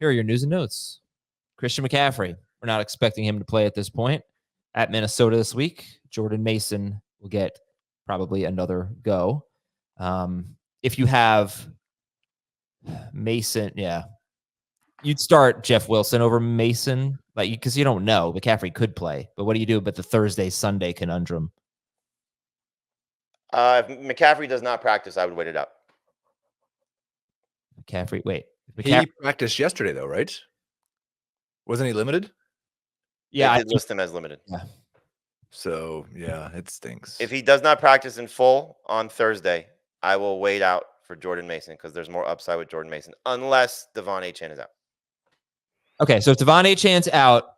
Here are your news and notes. Christian McCaffrey. We're not expecting him to play at this point. At Minnesota this week, Jordan Mason will get probably another go. If you have Mason, you'd start Jeff Wilson over Mason, because you don't know. McCaffrey could play, but what do you do about the Thursday-Sunday conundrum? If McCaffrey does not practice, I would wait it out. He practiced yesterday, though, right? Wasn't he limited? Yeah, I did list him as limited. Yeah. So, yeah, it stinks. If he does not practice in full on Thursday, I will wait out for Jordan Mason because there's more upside with Jordan Mason, unless DeVon Achane is out. Okay, so if DeVon Achane's out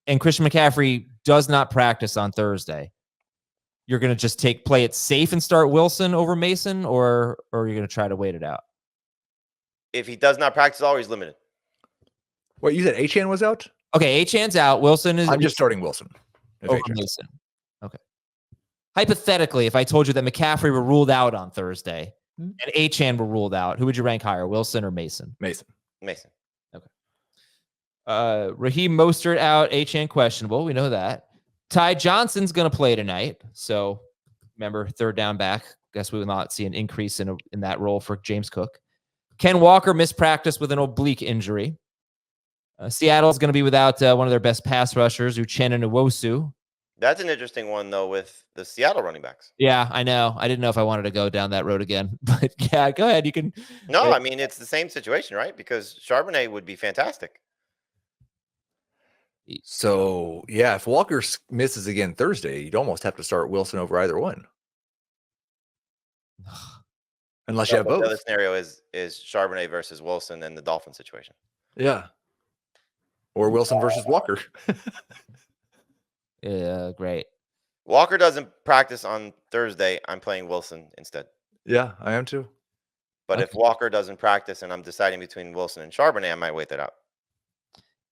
and Christian McCaffrey does not practice on Thursday, you're going to just play it safe and start Wilson over Mason, or you're going to try to wait it out? If he does not practice at all, he's limited. What, you said Achane was out? Okay, Achane's out. Wilson is... I'm just starting Wilson. Over Mason. Okay. Hypothetically, if I told you that McCaffrey were ruled out on Thursday and Achane were ruled out, who would you rank higher, Wilson or Mason? Mason. Okay. Raheem Mostert out, Achane questionable. We know that. Ty Johnson's going to play tonight. So remember, third down back. Guess we will not see an increase in that role for James Cook. Ken Walker missed practice with an oblique injury. Seattle's going to be without one of their best pass rushers, Uchenna Nwosu. That's an interesting one, though, with the Seattle running backs. Yeah, I know. I didn't know if I wanted to go down that road again. But yeah, go ahead. You can. No, I mean, it's the same situation, right? Because Charbonnet would be fantastic. So, yeah, if Walker misses again Thursday, you'd almost have to start Wilson over either one. Unless you have both. The other scenario is Charbonnet versus Wilson and the Dolphin situation. Yeah. Or Wilson versus Walker. Yeah, great. Walker doesn't practice on Thursday. I'm playing Wilson instead. Yeah, I am too. But if Walker doesn't practice and I'm deciding between Wilson and Charbonnet, I might wait that out.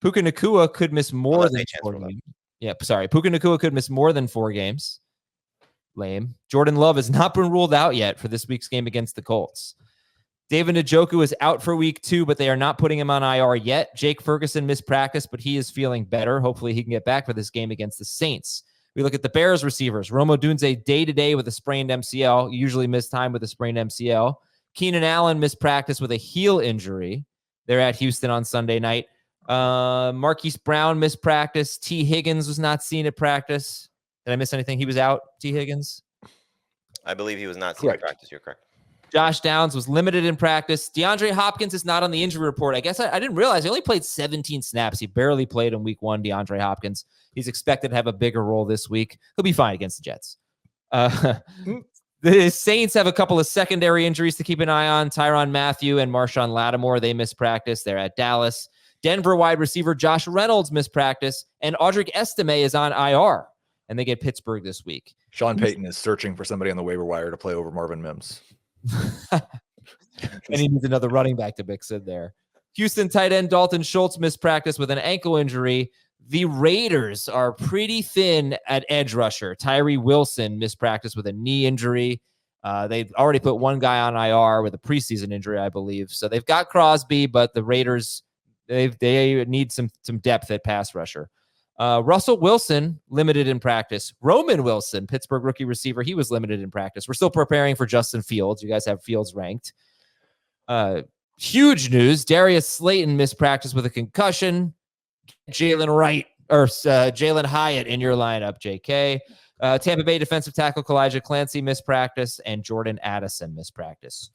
Puka Nacua could miss more than 4 games. Yeah, sorry. Puka Nacua could miss more than 4 games. Lame. Jordan Love has not been ruled out yet for this week's game against the Colts. David Njoku is out for week 2, but they are not putting him on IR yet. Jake Ferguson missed practice, but he is feeling better. Hopefully he can get back for this game against the Saints. We look at the Bears receivers. Rome Odunze day-to-day with a sprained MCL. Usually missed time with a sprained MCL. Keenan Allen missed practice with a heel injury. They're at Houston on Sunday night. Marquise Brown missed practice. T. Higgins was not seen at practice. Did I miss anything? He was out, T. Higgins? I believe he was not seen at practice. You're correct. Josh Downs was limited in practice. DeAndre Hopkins is not on the injury report. I guess I didn't realize he only played 17 snaps. He barely played in week 1, DeAndre Hopkins. He's expected to have a bigger role this week. He'll be fine against the Jets. The Saints have a couple of secondary injuries to keep an eye on. Tyrann Mathieu and Marshawn Lattimore, they missed practice. They're at Dallas. Denver wide receiver Josh Reynolds missed practice, and Audric Estime is on IR, and they get Pittsburgh this week. Sean Payton is searching for somebody on the waiver wire to play over Marvin Mims. And he needs another running back to mix in there. Houston tight end Dalton Schultz missed practice with an ankle injury. The Raiders are pretty thin at edge rusher. Tyree Wilson missed practice with a knee injury. They've already put one guy on IR with a preseason injury, I believe. So they've got Crosby, but the Raiders, they need some depth at pass rusher. Russell Wilson, limited in practice. Roman Wilson, Pittsburgh rookie receiver, he was limited in practice. We're still preparing for Justin Fields. You guys have Fields ranked. Huge news. Darius Slayton missed practice with a concussion. Jalen Hyatt in your lineup, JK. Tampa Bay defensive tackle Kalijah Clancy missed practice, and Jordan Addison missed practice.